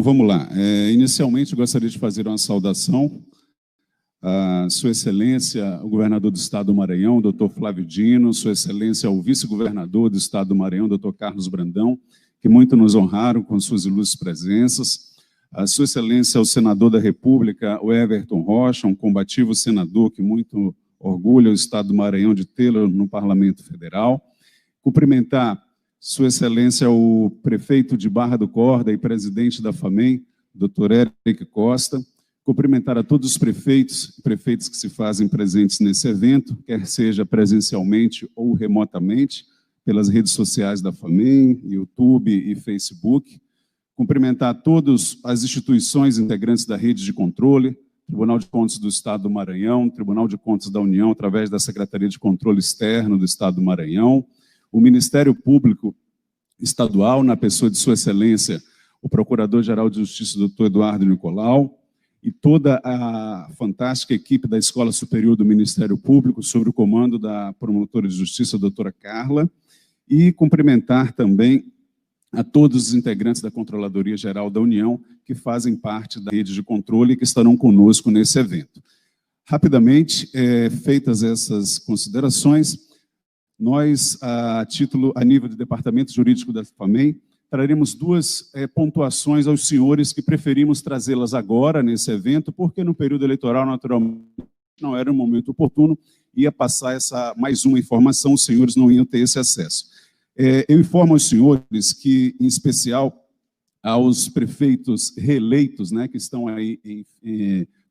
Vamos lá. Inicialmente, gostaria de fazer uma saudação à Sua Excelência, o governador do Estado do Maranhão, doutor Flávio Dino, Sua Excelência, o vice-governador do Estado do Maranhão, doutor Carlos Brandão, que muito nos honraram com suas ilustres presenças. A Sua Excelência, o senador da República, o Everton Rocha, um combativo senador que muito orgulha o Estado do Maranhão de tê-lo no Parlamento Federal. Cumprimentar Sua Excelência, o prefeito de Barra do Corda e presidente da FAMEM, doutor Érico Costa. Cumprimentar a todos os prefeitos que se fazem presentes nesse evento, quer seja presencialmente ou remotamente, pelas redes sociais da FAMEM, YouTube e Facebook. Cumprimentar todas as instituições integrantes da rede de controle, Tribunal de Contas do Estado do Maranhão, Tribunal de Contas da União, através da Secretaria de Controle Externo do Estado do Maranhão, o Ministério Público Estadual, na pessoa de Sua Excelência, o Procurador-Geral de Justiça, doutor Eduardo Nicolau, e toda a fantástica equipe da Escola Superior do Ministério Público, sob o comando da promotora de justiça, doutora Carla, e cumprimentar também a todos os integrantes da Controladoria Geral da União, que fazem parte da rede de controle e que estarão conosco nesse evento. Rapidamente, feitas essas considerações, nós, a nível do Departamento Jurídico da FAMEM, traremos duas pontuações aos senhores que preferimos trazê-las agora nesse evento, porque no período eleitoral, naturalmente, não era um momento oportuno, ia passar mais uma informação, os senhores não iam ter esse acesso. Eu informo aos senhores que, em especial, aos prefeitos reeleitos, né, que estão aí,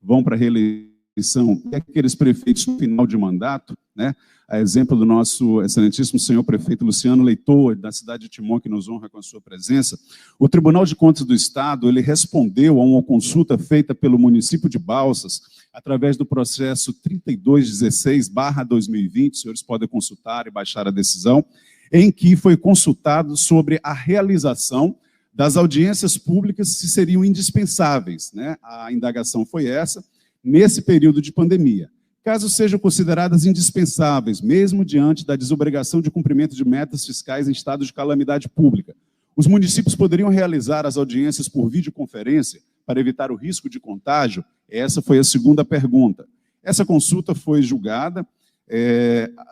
vão para a reeleição, e aqueles prefeitos no final de mandato, né, a exemplo do nosso excelentíssimo senhor prefeito Luciano Leitor, da cidade de Timon, que nos honra com a sua presença, o Tribunal de Contas do Estado, ele respondeu a uma consulta feita pelo município de Balsas, através do processo 3216/2020, os senhores podem consultar e baixar a decisão, em que foi consultado sobre a realização das audiências públicas se seriam indispensáveis, né? A indagação foi essa, nesse período de pandemia. Caso sejam consideradas indispensáveis, mesmo diante da desobrigação de cumprimento de metas fiscais em estado de calamidade pública, os municípios poderiam realizar as audiências por videoconferência para evitar o risco de contágio? Essa foi a segunda pergunta. Essa consulta foi julgada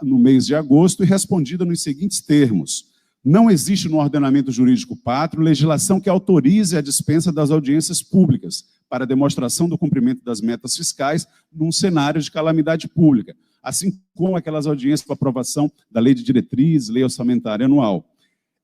no mês de agosto e respondida nos seguintes termos: não existe no ordenamento jurídico pátrio legislação que autorize a dispensa das audiências públicas para demonstração do cumprimento das metas fiscais num cenário de calamidade pública, assim como aquelas audiências para aprovação da lei de diretriz, lei orçamentária anual.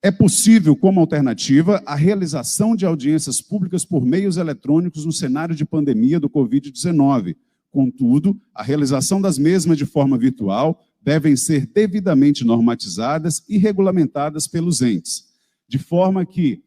É possível, como alternativa, a realização de audiências públicas por meios eletrônicos no cenário de pandemia do Covid-19. Contudo, a realização das mesmas de forma virtual devem ser devidamente normatizadas e regulamentadas pelos entes, de forma que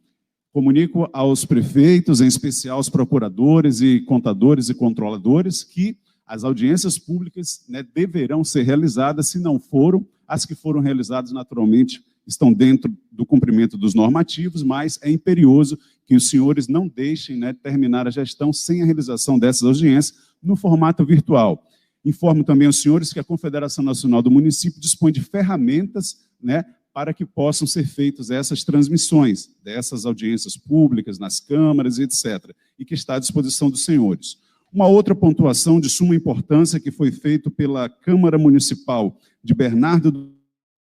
comunico aos prefeitos, em especial aos procuradores e contadores e controladores, que as audiências públicas, né, deverão ser realizadas, se não foram, as que foram realizadas naturalmente estão dentro do cumprimento dos normativos, mas é imperioso que os senhores não deixem, né, terminar a gestão sem a realização dessas audiências no formato virtual. Informo também aos senhores que a Confederação Nacional do Município dispõe de ferramentas, né, para que possam ser feitas essas transmissões dessas audiências públicas, nas câmaras, etc., e que está à disposição dos senhores. Uma outra pontuação de suma importância que foi feita pela Câmara Municipal de Bernardo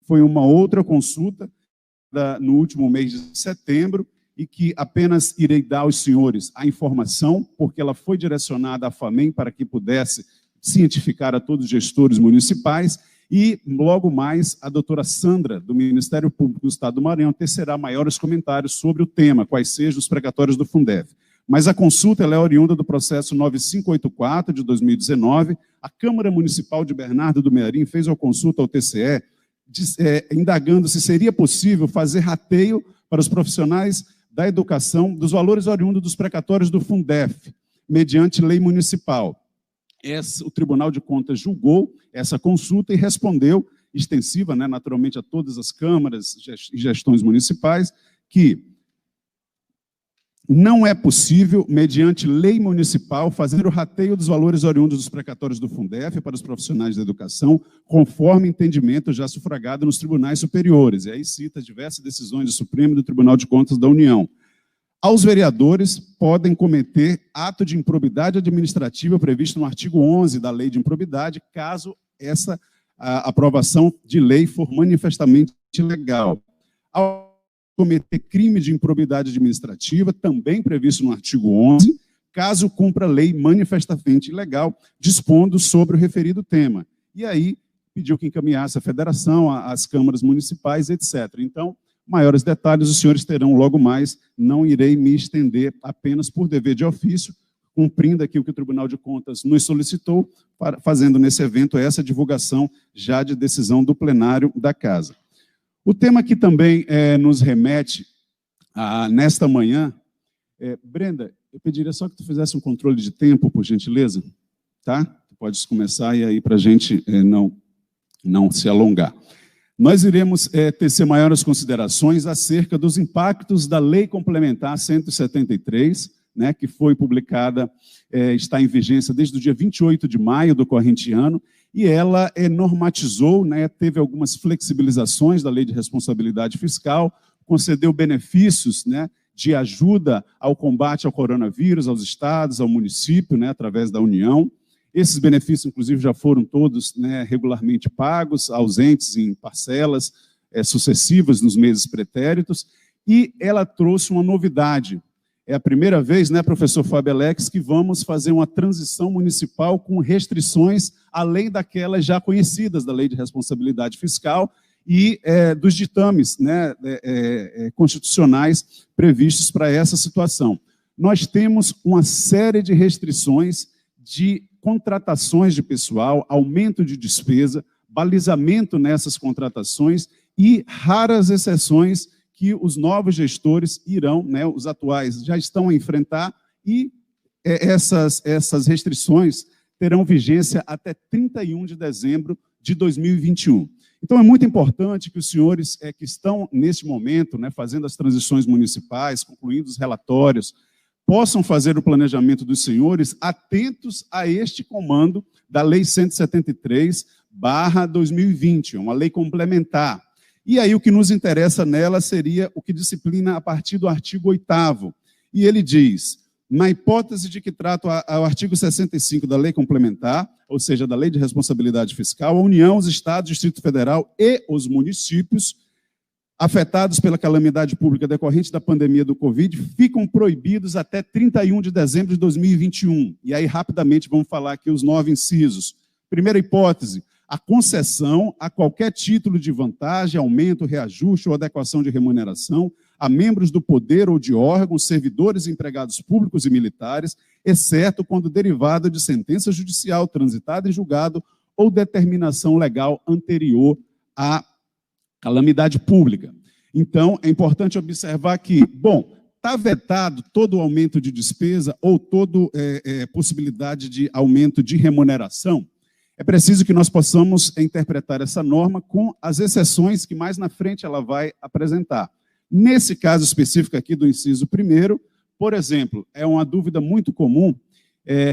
foi uma outra consulta no último mês de setembro, e que apenas irei dar aos senhores a informação, porque ela foi direcionada à FAMEM para que pudesse cientificar a todos os gestores municipais, e logo mais a doutora Sandra, do Ministério Público do Estado do Maranhão, tecerá maiores comentários sobre o tema, quais sejam os precatórios do Fundef. Mas a consulta ela é oriunda do processo 9584 de 2019, a Câmara Municipal de Bernardo do Mearim fez uma consulta ao TCE, indagando se seria possível fazer rateio para os profissionais da educação dos valores oriundos dos precatórios do Fundef, mediante lei municipal. O Tribunal de Contas julgou essa consulta e respondeu, extensiva, né, naturalmente, a todas as câmaras e gestões municipais, que não é possível, mediante lei municipal, fazer o rateio dos valores oriundos dos precatórios do Fundef para os profissionais da educação, conforme entendimento já sufragado nos tribunais superiores. E aí cita diversas decisões do Supremo e do Tribunal de Contas da União. aos vereadores podem cometer ato de improbidade administrativa previsto no artigo 11 da Lei de Improbidade, caso essa aprovação de lei for manifestamente ilegal. Ao cometer crime de improbidade administrativa, também previsto no artigo 11, caso cumpra lei manifestamente ilegal, dispondo sobre o referido tema. E aí, pediu que encaminhasse a federação, as câmaras municipais, etc. Então, maiores detalhes os senhores terão logo mais, não irei me estender apenas por dever de ofício, cumprindo aqui o que o Tribunal de Contas nos solicitou, fazendo nesse evento essa divulgação já de decisão do plenário da Casa. O tema que também nos remete nesta manhã, Brenda, eu pediria só que tu fizesse um controle de tempo, por gentileza, tá? Tu podes começar e aí para a gente não se alongar. Nós iremos tecer maiores considerações acerca dos impactos da Lei Complementar 173, né, que foi publicada, está em vigência desde o dia 28 de maio do corrente ano, e ela normatizou, né, teve algumas flexibilizações da Lei de Responsabilidade Fiscal, concedeu benefícios, né, de ajuda ao combate ao coronavírus, aos estados, ao município, né, através da União. Esses benefícios, inclusive, já foram todos, né, regularmente pagos, ausentes em parcelas sucessivas nos meses pretéritos, e ela trouxe uma novidade. É a primeira vez, né, professor Fábio Alex, que vamos fazer uma transição municipal com restrições além daquelas já conhecidas da Lei de Responsabilidade Fiscal e dos ditames, né, constitucionais previstos para essa situação. Nós temos uma série de restrições de contratações de pessoal, aumento de despesa, balizamento nessas contratações e raras exceções que os novos gestores irão, né, os atuais já estão a enfrentar, e essas restrições terão vigência até 31 de dezembro de 2021. Então, é muito importante que os senhores que estão, neste momento, né, fazendo as transições municipais, concluindo os relatórios, possam fazer o planejamento dos senhores atentos a este comando da Lei 173/2020, uma lei complementar. E aí o que nos interessa nela seria o que disciplina a partir do artigo 8º. E ele diz, na hipótese de que trata o artigo 65 da Lei Complementar, ou seja, da Lei de Responsabilidade Fiscal, a União, os Estados, o Distrito Federal e os municípios afetados pela calamidade pública decorrente da pandemia do Covid ficam proibidos até 31 de dezembro de 2021. E aí, rapidamente, vamos falar aqui os 9 incisos. Primeira hipótese, a concessão a qualquer título de vantagem, aumento, reajuste ou adequação de remuneração a membros do poder ou de órgãos, servidores, empregados públicos e militares, exceto quando derivado de sentença judicial transitada em julgado ou determinação legal anterior à calamidade pública. Então, é importante observar que, bom, está vetado todo o aumento de despesa ou toda possibilidade de aumento de remuneração. É preciso que nós possamos interpretar essa norma com as exceções que mais na frente ela vai apresentar. Nesse caso específico aqui do inciso 1º, por exemplo, é uma dúvida muito comum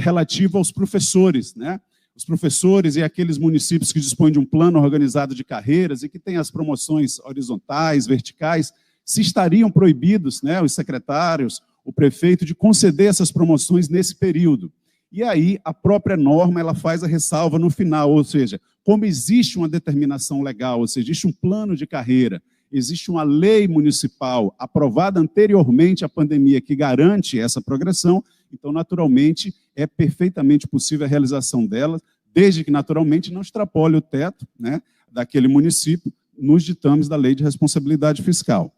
relativa aos professores, né? Os professores e aqueles municípios que dispõem de um plano organizado de carreiras e que têm as promoções horizontais, verticais, se estariam proibidos, né, os secretários, o prefeito, de conceder essas promoções nesse período. E aí a própria norma ela faz a ressalva no final, ou seja, como existe uma determinação legal, ou seja, existe um plano de carreira, existe uma lei municipal aprovada anteriormente à pandemia que garante essa progressão, então, naturalmente, é perfeitamente possível a realização dela, desde que, naturalmente, não extrapole o teto, né, daquele município nos ditames da Lei de Responsabilidade Fiscal.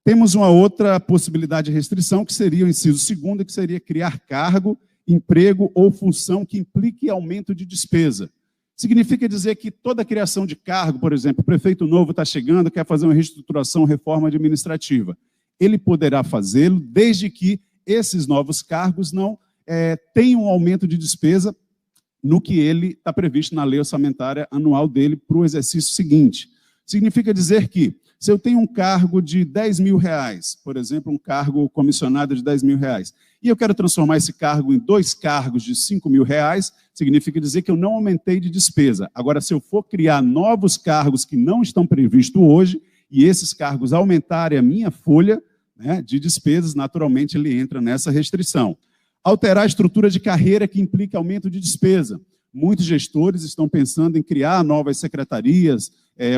Temos uma outra possibilidade de restrição, que seria o inciso 2º, que seria criar cargo, emprego ou função que implique aumento de despesa. Significa dizer que toda criação de cargo, por exemplo, o prefeito novo está chegando, quer fazer uma reestruturação, reforma administrativa. Ele poderá fazê-lo desde que esses novos cargos não tenham um aumento de despesa no que ele está previsto na lei orçamentária anual dele para o exercício seguinte. Significa dizer que, se eu tenho um cargo de R$10.000, por exemplo, um cargo comissionado de R$10.000, e eu quero transformar esse cargo em 2 cargos de R$5.000, significa dizer que eu não aumentei de despesa. Agora, se eu for criar novos cargos que não estão previstos hoje, e esses cargos aumentarem a minha folha, né, de despesas, naturalmente ele entra nessa restrição. Alterar a estrutura de carreira que implica aumento de despesa. Muitos gestores estão pensando em criar novas secretarias,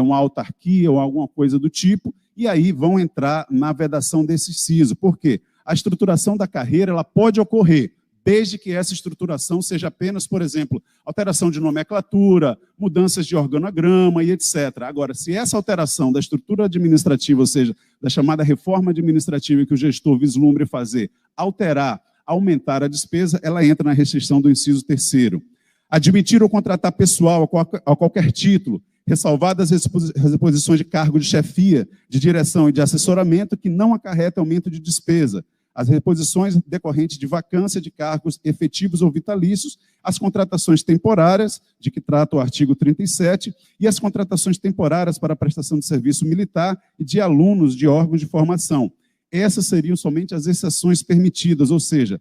uma autarquia ou alguma coisa do tipo, e aí vão entrar na vedação desse inciso. Por quê? A estruturação da carreira ela pode ocorrer, desde que essa estruturação seja apenas, por exemplo, alteração de nomenclatura, mudanças de organograma e etc. Agora, se essa alteração da estrutura administrativa, ou seja, da chamada reforma administrativa que o gestor vislumbre fazer, alterar, aumentar a despesa, ela entra na restrição do inciso 3º. Admitir ou contratar pessoal a qualquer título, ressalvadas as reposições de cargo de chefia, de direção e de assessoramento que não acarretem aumento de despesa, as reposições decorrentes de vacância de cargos efetivos ou vitalícios, as contratações temporárias, de que trata o artigo 37, e as contratações temporárias para a prestação de serviço militar e de alunos de órgãos de formação. Essas seriam somente as exceções permitidas, ou seja,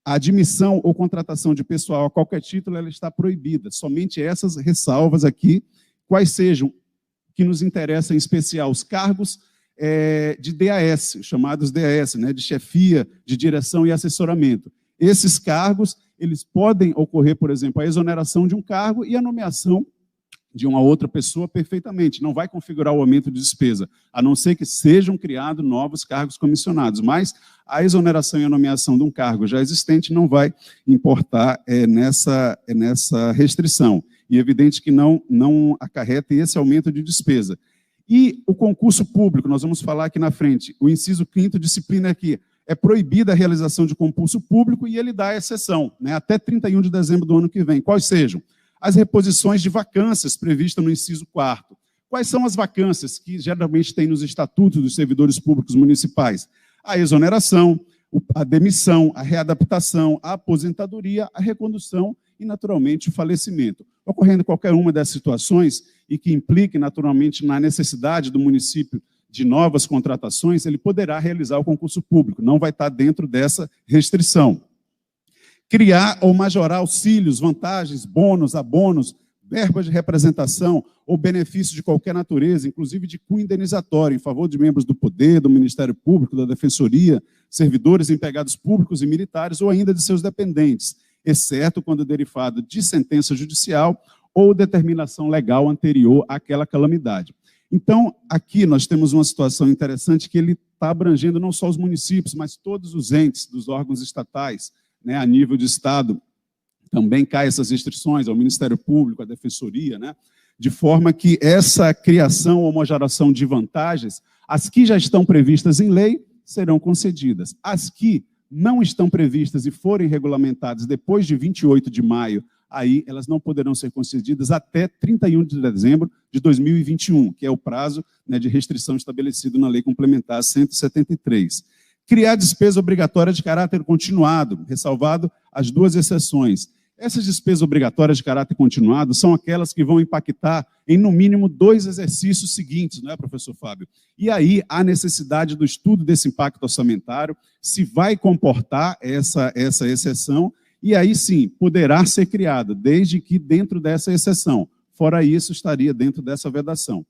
a admissão ou contratação de pessoal a qualquer título ela está proibida. Somente essas ressalvas aqui, quais sejam, que nos interessam em especial, os cargos de DAS, chamados DAS, né, de chefia, de direção e assessoramento. Esses cargos, eles podem ocorrer, por exemplo, a exoneração de um cargo e a nomeação de uma outra pessoa perfeitamente. Não vai configurar o aumento de despesa, a não ser que sejam criados novos cargos comissionados. Mas a exoneração e a nomeação de um cargo já existente não vai importar nessa restrição. E é evidente que não acarreta esse aumento de despesa. E o concurso público, nós vamos falar aqui na frente, o inciso 5º, disciplina aqui, é proibida a realização de concurso público e ele dá exceção, né, até 31 de dezembro do ano que vem. Quais sejam? As reposições de vacâncias previstas no inciso 4º. Quais são as vacâncias que geralmente tem nos estatutos dos servidores públicos municipais? A exoneração, a demissão, a readaptação, a aposentadoria, a recondução e, naturalmente, o falecimento. Ocorrendo qualquer uma dessas situações e que implique, naturalmente, na necessidade do município de novas contratações, ele poderá realizar o concurso público, não vai estar dentro dessa restrição. Criar ou majorar auxílios, vantagens, bônus, abonos, verbas de representação ou benefícios de qualquer natureza, inclusive de cunho indenizatório, em favor de membros do Poder, do Ministério Público, da Defensoria, servidores, empregados públicos e militares ou ainda de seus dependentes, exceto quando derivado de sentença judicial ou determinação legal anterior àquela calamidade. Então, aqui nós temos uma situação interessante que ele está abrangendo não só os municípios, mas todos os entes dos órgãos estatais, né, a nível de Estado, também caem essas restrições ao Ministério Público, à Defensoria, né, de forma que essa criação ou majoração de vantagens, as que já estão previstas em lei, serão concedidas. As que não estão previstas e forem regulamentadas depois de 28 de maio, aí elas não poderão ser concedidas até 31 de dezembro de 2021, que é o prazo, né, de restrição estabelecido na Lei Complementar 173. Criar despesa obrigatória de caráter continuado, ressalvado as duas exceções. Essas despesas obrigatórias de caráter continuado são aquelas que vão impactar em, no mínimo, 2 exercícios seguintes, não é, professor Fábio? E aí há necessidade do estudo desse impacto orçamentário, se vai comportar essa exceção, e aí sim, poderá ser criada, desde que dentro dessa exceção. Fora isso, estaria dentro dessa vedação.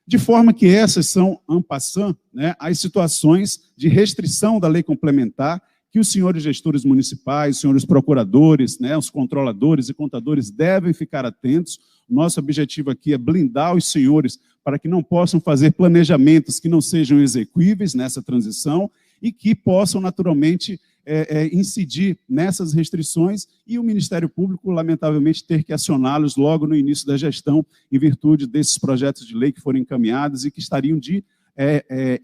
De forma que essas são, en passant, né, as situações de restrição da lei complementar que os senhores gestores municipais, os senhores procuradores, né, os controladores e contadores devem ficar atentos. Nosso objetivo aqui é blindar os senhores para que não possam fazer planejamentos que não sejam execuíveis nessa transição e que possam, naturalmente, incidir nessas restrições e o Ministério Público, lamentavelmente, ter que acioná-los logo no início da gestão, em virtude desses projetos de lei que foram encaminhados e que estariam de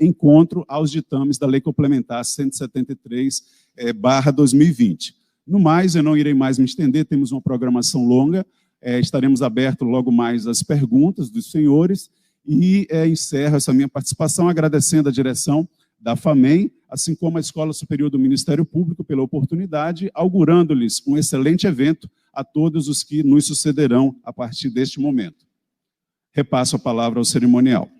encontro aos ditames da Lei Complementar 173/2020. No mais, eu não irei mais me estender, temos uma programação longa, estaremos abertos logo mais às perguntas dos senhores e encerro essa minha participação agradecendo a direção da FAMEM, assim como a Escola Superior do Ministério Público pela oportunidade, augurando-lhes um excelente evento a todos os que nos sucederão a partir deste momento. Repasso a palavra ao cerimonial.